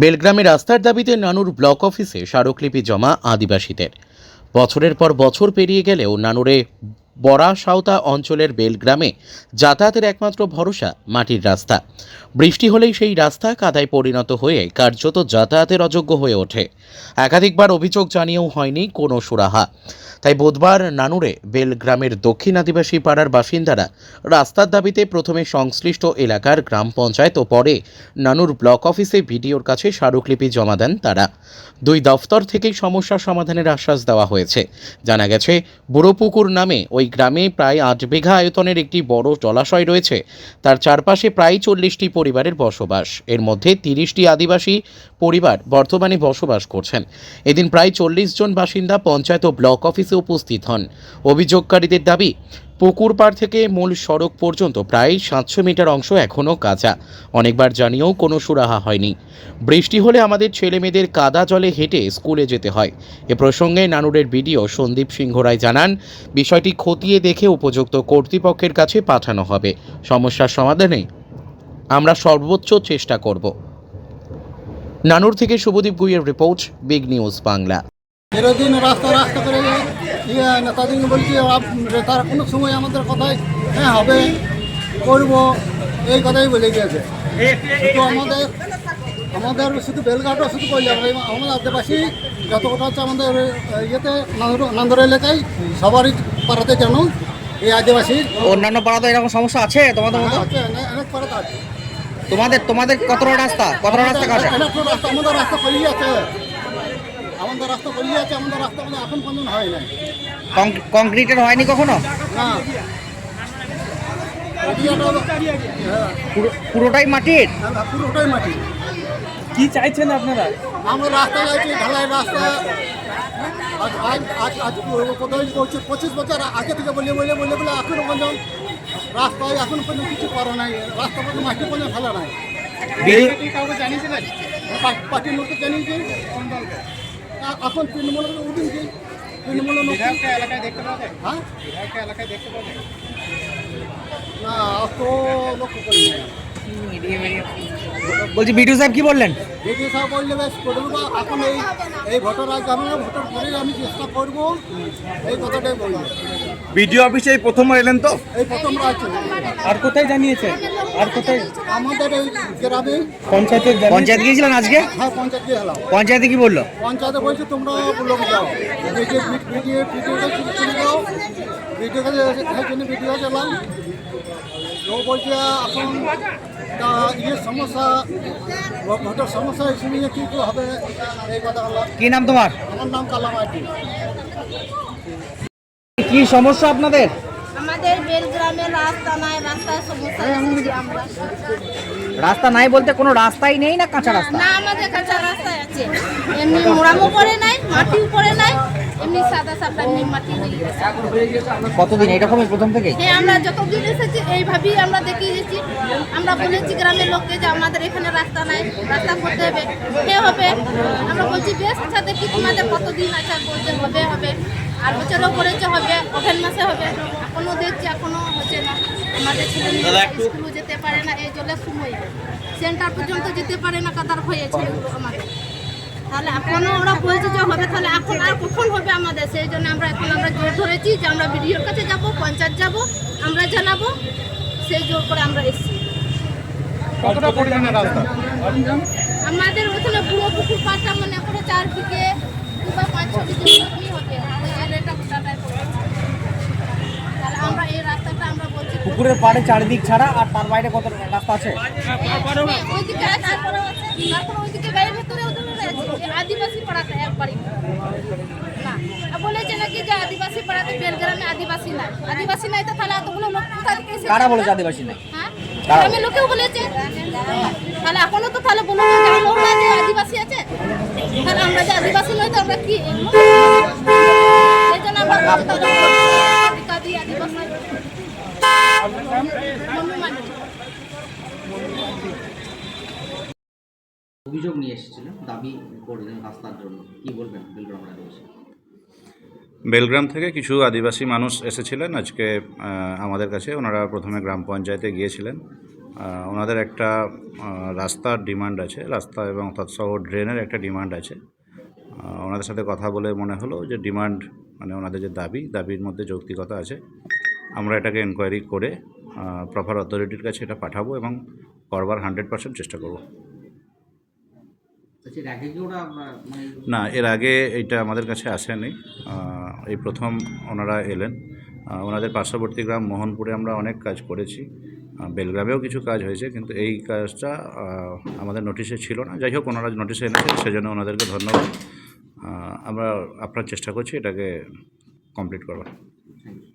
বেলগ্রামে রাস্তার দাবিতে নানুর ব্লক অফিসে স্মারকলিপি জমা আদিবাসীদের। বছরের পর বছর পেরিয়ে গেলেও নানুরে বড়া সাঁওতা অঞ্চলের বেলগ্রামে যাতায়াতের একমাত্র ভরসা মাটির রাস্তা। বৃষ্টি হলেই সেই রাস্তা কাদায় পরিণত হয়ে কার্যত যাতায়াতের অযোগ্য হয়ে ওঠে। একাধিকবার অভিযোগ জানিয়েও হয়নি কোনো সুরাহা। তাই বুধবার নানুরে বেলগ্রামের দক্ষিণ আদিবাসী পাড়ার বাসিন্দারা রাস্তার দাবিতে প্রথমে সংশ্লিষ্ট এলাকার গ্রাম পঞ্চায়েত ও পরে নানুর ব্লক অফিসে ভিডিওর কাছে স্মারকলিপি জমা দেন তারা। দুই দফতর থেকেই সমস্যার সমাধানের আশ্বাস দেওয়া হয়েছে। জানা গেছে, বুড়োপুকুর নামে ওই গ্রামে প্রায় 8 বিঘা আয়তনের একটি বড় জলাশয় রয়েছে। তার চারপাশে প্রায় 40টি পরিবারের বসবাস। এর মধ্যে 30টি আদিবাসী পরিবার বর্তমানে বসবাস করছেন। এদিন প্রায় 40 জন বাসিন্দা পঞ্চায়েত ও ব্লক অফিসে উপস্থিত হন। অভিযোগকারীদের দাবি, পুকুর পাড় থেকে মূল সড়ক পর্যন্ত প্রায় 700 মিটার অংশ এখনও কাঁচা। অনেকবার জানিয়েও কোনো সুরাহা হয়নি। বৃষ্টি হলে আমাদের ছেলেমেয়েদের কাদা জলে হেঁটে স্কুলে যেতে হয়। এ প্রসঙ্গে নানুরের বিডিও সন্দীপ সিংহ রায় জানান, বিষয়টি খতিয়ে দেখে উপযুক্ত কর্তৃপক্ষের কাছে পাঠানো হবে। সমস্যার সমাধানে আমরা সর্বোচ্চ চেষ্টা করব। নানুর থেকে শুভদীপ গুইয়ের রিপোর্ট, বিগ নিউজ বাংলা। চিরদিন রাস্তা রাস্তা করে নেতাদিন বলছি, তারা কোনো সময় আমাদের কথায় হ্যাঁ হবে করব এই কথাই বলে গিয়েছে। শুধু আমাদের শুধু বেলঘাটও শুধু বলছি, আমাদের আদিবাসী যত কথা হচ্ছে আমাদের ইয়েতে নান্দর এলাকায় সবারই পাড়াতে কেন এই আদিবাসী অন্যান্য পাড়াতে এরকম সমস্যা আছে তোমাদের মতো? আছে, অনেক পাড়াতে আছে। তোমাদের কতটা রাস্তা কাটে? রাস্তা আমাদের রাস্তা করিয়ে আছে, আমাদের রাস্তা করিয়ে আছে, আমাদের রাস্তা এখন পর্যন্ত হয় নাই। কংক্রিটের হয়নি কখনো? না, পুরোটাই মাটির। পুরোটাই মাটি। কি চাইছেন আপনারা? আমরা রাস্তা যাচ্ছি, ঢালাই রাস্তা। আজ কোথায় 25 বছর আগে থেকে বলে এখনো পর্যন্ত রাস্তায় এখন পর্যন্ত কিছু করা নাই। রাস্তা পর্যন্ত মাটি পর্যন্ত ফেলা নাই। কাউকে জানিয়েছিলেন? পার্টির লোককে জানিয়েছি। এখন তৃণমূল উঠিয়েছি, তৃণমূল এলাকায় দেখতে পাওয়া যায়। হ্যাঁ, এলাকায় দেখতে পাওয়া যায় না, অত লক্ষ্য করি না। বলছি বিডিও সাহেব কি বললেন? বিডিও সাহেব বললে বেশ করবো, এখন এই ভোটার আজ আমি ভোটার করেই আমি চেষ্টা করবো, এই কথাটাই বলবো। বিডিও অফিসে এই প্রথম এলেন তো? এই প্রথম আছে। আর কোথায় জানিয়েছেন? আর কোথায়? আমাদের এই গ্রামে পঞ্চায়েত গিয়েছিলেন আজকে? হ্যাঁ, পঞ্চায়েত দিয়ে এলাম। পঞ্চায়েতে কি বললো? পঞ্চায়েতে বলছে তোমরা লোক যাও, ভিডিও যাও, ভিডিও কাছে ভিডিও চালাম। ও বলছে এখন তা সমস্যা, ভোটার সমস্যা এসে নিয়ে কী হবে এই কথা হলো। কি নাম তোমার? আমার নাম কালাম আইটি। কি সমস্যা আপনাদের? আমাদের বেলগ্রামে রাস্তা নাই, রাস্তার সমস্যা আমরা। রাস্তা নাই বলতে কোনো রাস্তাই নেই না কাঁচা রাস্তা? না, আমাদের কাঁচা রাস্তায় আছে, এমনি মোড়ামো করে নাই, মাটি উপরে নাই, এমনি সাদা সাদা এমনি মাটি হয়ে গেছে। কতদিন এরকমই প্রথম থেকে? হ্যাঁ, আমরা যতদিন এসেছি এইভাবেই আমরা দেখিয়েছি। আমরা বলেছি গ্রামের লোককে যে আমাদের এখানে রাস্তা নাই, রাস্তা করতে হবে, হে হবে। আমরা বলছি বেশ আচ্ছা, দেখি তোমাদের কতদিন আছে, বলছে হবে। আর বছরও করেছে হবে, ওভেন মাসে হবে। এখনো দেখছি এখনো হচ্ছে না। আমাদের ছেলে স্কুলে যেতে পারে না, এই জলের সময় সেন্টার পর্যন্ত যেতে পারে না, কাদার হয়েছে আমাদের। তাহলে এখনো ওরা বলছে যে হবে, তাহলে এখন আর কখন হবে আমাদের? সেই জন্য আমরা জোর ধরেছি যে আমরা বিডিওর কাছে যাব, পঞ্চায়েত যাব, আমরা জানাবো। সেই জোর করে আমরা এসেছি। কতটা পরিমাণে রাস্তা? আমাদের ওখানে পুরো পুকুর পাড়টা মনে করে 4 বিঘে বা 5-6 বিঘে মতনই হবে। ওই এলাকাটা গোটাটাই পড়েছে। তাহলে আমরা এই রাস্তাটা আমরা বলছি পুকুরের পাড়ে চারিদিক ছাড়া আর তার বাইরে কত রাস্তা আছে? ওইদিকে আছে, তারপরে ওইদিকে গায়ের ভেতরে ওদের রয়েছে আদিবাসী পাড়াতে একবারই না। বলেছে নাকি যে আদিবাসী পাড়াতে বেলগ্রামে আদিবাসী নাই, তো তাহলে এতগুলো লোক কোথা থেকে এসেছে? কারা বলেছে আদিবাসী নাই? হ্যাঁ, গ্রামের লোকেও বলেছে। তাহলে এখনো তো তাহলে বলো যে লোকরা যে আদিবাসী আছে, তাহলে আমরা যে আদিবাসী নই তো আমরা কি? সেই জন্য আমরা আদিবাসী অভিযোগ নিয়ে এসেছিলেন, দাবি করলেন রাস্তার জন্য, কি বলবেন বেলগ্রামের আদিবাসী? বেলগ্রাম থেকে কিছু আদিবাসী মানুষ এসেছিলেন আজকে আমাদের কাছে। ওনারা প্রথমে গ্রাম পঞ্চায়েতে গিয়েছিলেন, ওনাদের একটা রাস্তার ডিমান্ড আছে, রাস্তা এবং তৎসহ ড্রেনের একটা ডিমান্ড আছে। ওনাদের সাথে কথা বলে মনে হলো যে ডিমান্ড মানে ওনাদের যে দাবির মধ্যে যৌক্তিকতা আছে। আমরা এটাকে এনকোয়ারি করে প্রপার অথরিটির কাছে এটা পাঠাবো এবং করবার 100% চেষ্টা করব। আচ্ছা, এর আগে কি ওরা মানে না, এর আগে এইটা আমাদের কাছে আসেনি, এই প্রথম ওনারা এলেন। ওনাদের পার্শ্ববর্তী গ্রাম মোহনপুরে আমরা অনেক কাজ করেছি, বেলগ্রামেও কিছু কাজ হয়েছে, কিন্তু এই কাজটা আমাদের নোটিশে ছিল না। যাই হোক, ওনারা নোটিশে এনেছেন, সেজন্য ওনাদেরকে ধন্যবাদ। আমরা আপনার চেষ্টা করছি এটাকে কমপ্লিট করবার। Thank you.